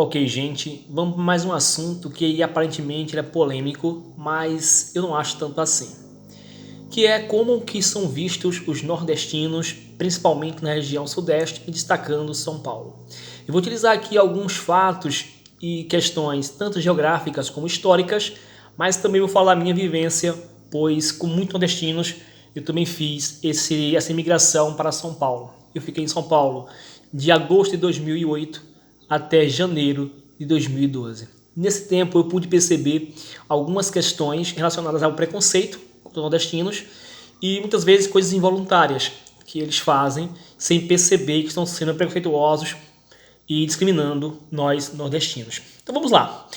Ok, gente, vamos para mais um assunto que aparentemente é polêmico, mas eu não acho tanto assim. Que é como que são vistos os nordestinos, principalmente na região sudeste e destacando São Paulo. Eu vou utilizar aqui alguns fatos e questões, tanto geográficas como históricas, mas também vou falar a minha vivência, pois com muitos nordestinos eu também fiz essa imigração para São Paulo. Eu fiquei em São Paulo de agosto de 2008 até janeiro de 2012. Nesse tempo eu pude perceber algumas questões relacionadas ao preconceito contra os nordestinos e muitas vezes coisas involuntárias que eles fazem sem perceber que estão sendo preconceituosos e discriminando nós nordestinos. Então vamos lá.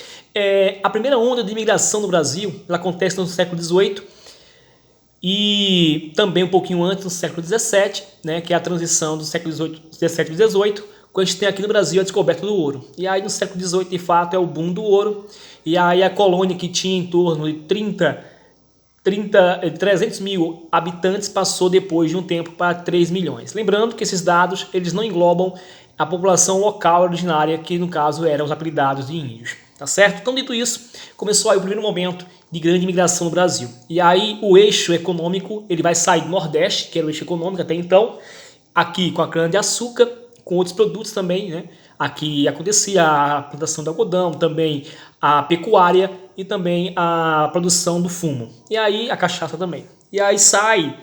A primeira onda de imigração no Brasil ela acontece no século XVIII e também um pouquinho antes, no século XVII, né, que é a transição do século XVII e XVIII, quando a gente tem aqui no Brasil a descoberta do ouro. E aí no século XVIII, de fato, é o boom do ouro. E aí a colônia que tinha em torno de 300 mil habitantes passou depois de um tempo para 3 milhões. Lembrando que esses dados eles não englobam a população local originária, que no caso eram os apelidados de índios. Tá certo? Então, dito isso, começou aí o primeiro momento de grande imigração no Brasil. E aí o eixo econômico ele vai sair do Nordeste, que era o eixo econômico até então, aqui com a cana-de-açúcar, com outros produtos também, né? Aqui acontecia a plantação de algodão, também a pecuária e também a produção do fumo. E aí a cachaça também. E aí sai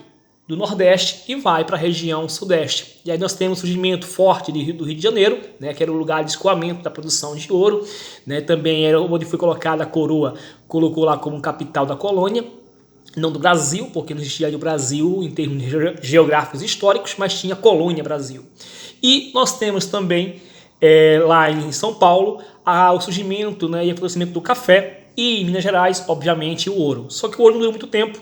do Nordeste e vai para a região Sudeste. E aí nós temos o surgimento forte do Rio de Janeiro, né, que era o lugar de escoamento da produção de ouro, né, também era onde foi colocada a coroa, colocou lá como capital da colônia, não do Brasil, porque não existia o Brasil em termos geográficos e históricos, mas tinha colônia Brasil. E nós temos também, lá em São Paulo, o surgimento, né, e o florescimento do café e, em Minas Gerais, obviamente, o ouro. Só que o ouro não deu muito tempo.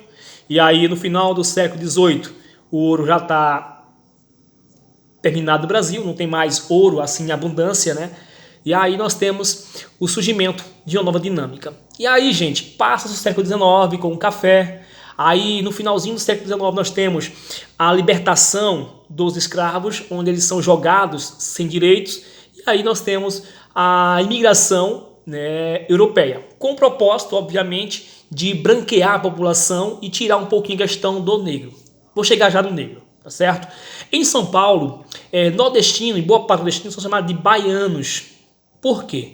E aí, no final do século XVIII, o ouro já está terminado no Brasil, não tem mais ouro assim em abundância, né? E aí nós temos o surgimento de uma nova dinâmica. E aí, gente, passa-se o século XIX com o café. Aí, no finalzinho do século XIX, nós temos a libertação dos escravos, onde eles são jogados sem direitos. E aí nós temos a imigração, né, europeia, com o propósito, obviamente, de branquear a população e tirar um pouquinho a questão do negro. Vou chegar já no negro, tá certo? Em São Paulo, nordestino e boa parte do nordestino são chamados de baianos. Por quê?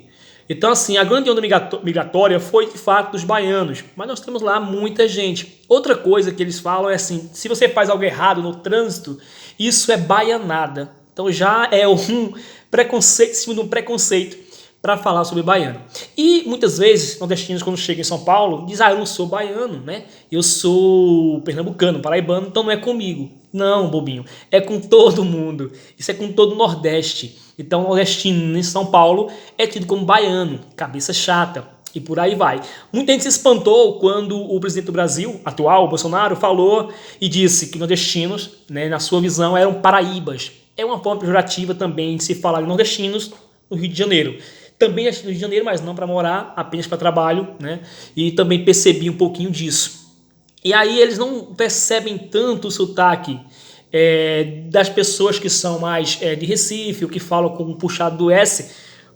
Então, assim, a grande onda migratória foi, de fato, dos baianos. Mas nós temos lá muita gente. Outra coisa que eles falam é assim, se você faz algo errado no trânsito, isso é baianada. Então já é um preconceito, segundo um preconceito, para falar sobre baiano. E muitas vezes, nordestinos, quando chegam em São Paulo, dizem, eu não sou baiano, né? Eu sou pernambucano, paraibano, então não é comigo. Não, bobinho, é com todo mundo. Isso é com todo o Nordeste. Então, o nordestino em São Paulo é tido como baiano, cabeça chata, e por aí vai. Muita gente se espantou quando o presidente do Brasil, atual, Bolsonaro, falou e disse que nordestinos, né, na sua visão, eram paraíbas. É uma forma pejorativa também de se falar de nordestinos no Rio de Janeiro. Também no Rio de Janeiro, mas não para morar, apenas para trabalho, né? E também percebi um pouquinho disso. E aí eles não percebem tanto o sotaque das pessoas que são mais de Recife, ou que falam com um puxado do S,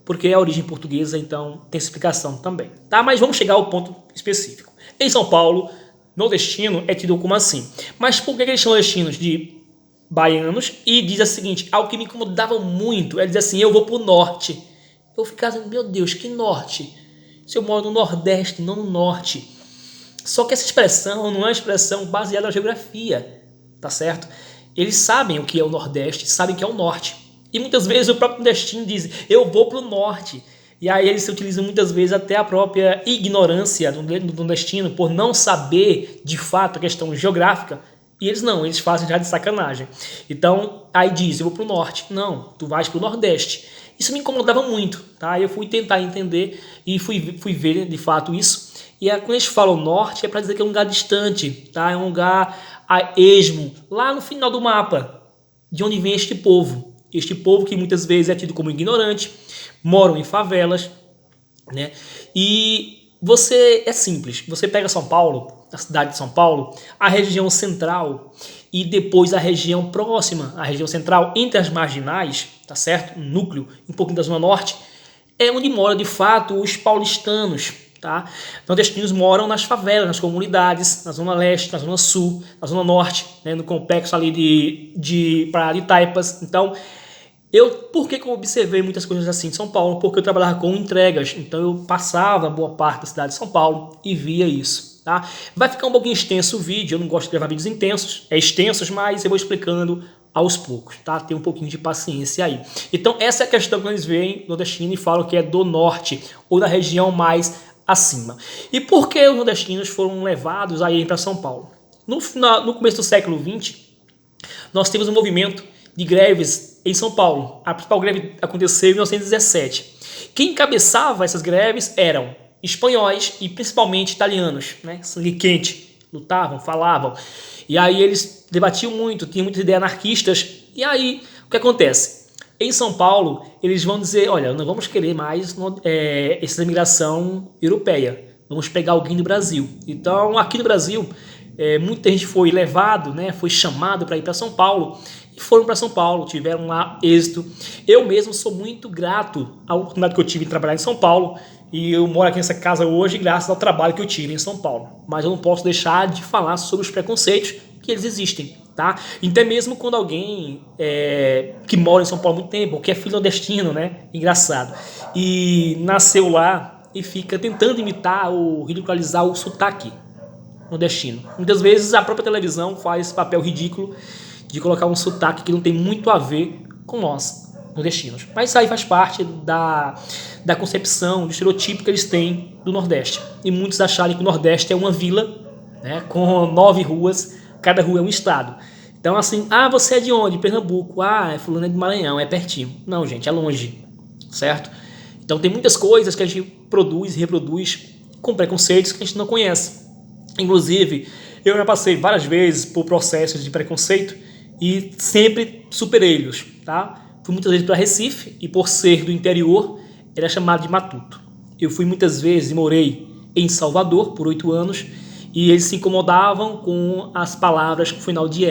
porque é a origem portuguesa, então tem explicação também. Tá? Mas vamos chegar ao ponto específico. Em São Paulo, nordestino é tido como assim. Mas por que eles chamam nordestinos de baianos? E diz o seguinte, algo que me incomodava muito, é dizer assim, eu vou pro norte. Eu ficava assim, meu Deus, que norte? Se eu moro no Nordeste, não no Norte. Só que essa expressão não é uma expressão baseada na geografia, tá certo? Eles sabem o que é o Nordeste, sabem o que é o Norte. E muitas vezes o próprio nordestino diz, eu vou pro Norte. E aí eles utilizam muitas vezes até a própria ignorância do nordestino por não saber de fato a questão geográfica. E eles não, eles fazem já de sacanagem. Então, aí diz, eu vou pro Norte. Não, tu vais pro Nordeste. Isso me incomodava muito, tá? Eu fui tentar entender e fui ver de fato isso. E quando eles falam norte, é para dizer que é um lugar distante, tá? É um lugar a esmo, lá no final do mapa, de onde vem este povo. Este povo que muitas vezes é tido como ignorante, moram em favelas, né? E é simples, você pega São Paulo, a cidade de São Paulo, a região central e depois a região próxima, a região central entre as marginais, tá certo? Um núcleo, um pouquinho da Zona Norte, é onde moram de fato os paulistanos, tá? Nordestinos moram nas favelas, nas comunidades, na zona leste, na zona sul, na zona norte, né, no complexo ali de Praia de Taipas. Então, por que eu observei muitas coisas assim em São Paulo? Porque eu trabalhava com entregas, então eu passava boa parte da cidade de São Paulo e via isso, tá? Vai ficar um pouquinho extenso o vídeo, eu não gosto de gravar vídeos extensos, mas eu vou explicando aos poucos, tá? Tem um pouquinho de paciência aí. Então essa é a questão que eles veem nordestino e falam que é do norte ou da região mais acima. E por que os nordestinos foram levados aí para São Paulo? No começo do século XX, nós temos um movimento de greves em São Paulo. A principal greve aconteceu em 1917. Quem encabeçava essas greves eram espanhóis e principalmente italianos, né? Sangue quente, lutavam, falavam. E aí eles debatiam muito, tinham muitas ideias anarquistas. E aí, o que acontece? Em São Paulo, eles vão dizer, olha, não vamos querer mais essa imigração europeia. Vamos pegar alguém do Brasil. Então, aqui no Brasil, muita gente foi levado, né, foi chamado para ir para São Paulo. E foram para São Paulo, tiveram lá êxito. Eu mesmo sou muito grato à oportunidade que eu tive de trabalhar em São Paulo. E eu moro aqui nessa casa hoje graças ao trabalho que eu tive em São Paulo. Mas eu não posso deixar de falar sobre os preconceitos que eles existem, tá? Até mesmo quando alguém que mora em São Paulo há muito tempo, ou que é filho nordestino, né? Engraçado. E nasceu lá e fica tentando imitar ou ridicularizar o sotaque nordestino. Muitas vezes a própria televisão faz esse papel ridículo de colocar um sotaque que não tem muito a ver com nós, nordestinos. Mas isso aí faz parte da concepção, do estereotipo que eles têm do Nordeste. E muitos acharem que o Nordeste é uma vila, né, com 9 ruas, cada rua é um estado. Então assim, você é de onde? Pernambuco. Fulano é de Maranhão, é pertinho. Não, gente, é longe, certo? Então tem muitas coisas que a gente produz e reproduz com preconceitos que a gente não conhece. Inclusive, eu já passei várias vezes por processos de preconceito e sempre superei-los, tá? Fui muitas vezes para Recife e por ser do interior, era chamado de matuto. Eu fui muitas vezes e morei em Salvador por 8 anos e eles se incomodavam com as palavras com final de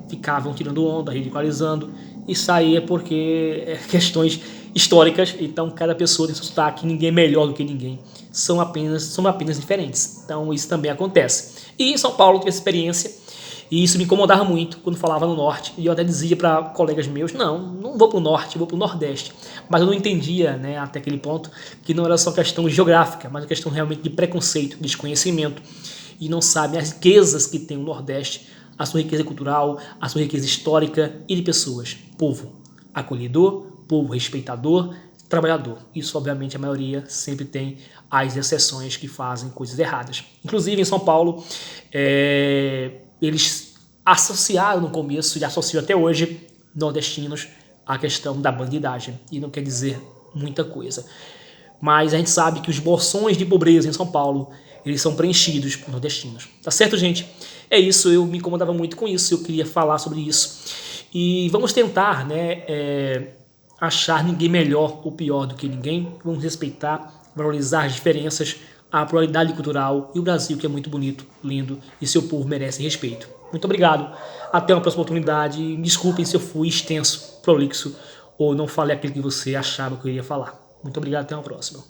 ficavam tirando onda, ridicularizando. Isso aí é porque questões históricas, então cada pessoa tem seu sotaque, ninguém é melhor do que ninguém, são apenas diferentes. Então isso também acontece. E em São Paulo eu tive essa experiência e isso me incomodava muito quando falava no norte. E eu até dizia para colegas meus, não vou para o norte, vou para o nordeste. Mas eu não entendia, né, até aquele ponto, que não era só questão geográfica, mas questão realmente de preconceito, desconhecimento. E não sabem as riquezas que tem o Nordeste, a sua riqueza cultural, a sua riqueza histórica e de pessoas. Povo acolhedor, povo respeitador, trabalhador. Isso, obviamente, a maioria sempre tem as exceções que fazem coisas erradas. Inclusive, em São Paulo, eles associaram no começo e associam até hoje nordestinos à questão da bandidagem. E não quer dizer muita coisa. Mas a gente sabe que os bolsões de pobreza em São Paulo, eles são preenchidos por nordestinos. Tá certo, gente? É isso, eu me incomodava muito com isso, eu queria falar sobre isso. E vamos tentar, né, achar ninguém melhor ou pior do que ninguém. Vamos respeitar, valorizar as diferenças, a pluralidade cultural e o Brasil, que é muito bonito, lindo e seu povo merece respeito. Muito obrigado, até uma próxima oportunidade. Desculpem se eu fui extenso, prolixo ou não falei aquilo que você achava que eu iria falar. Muito obrigado, até uma próxima.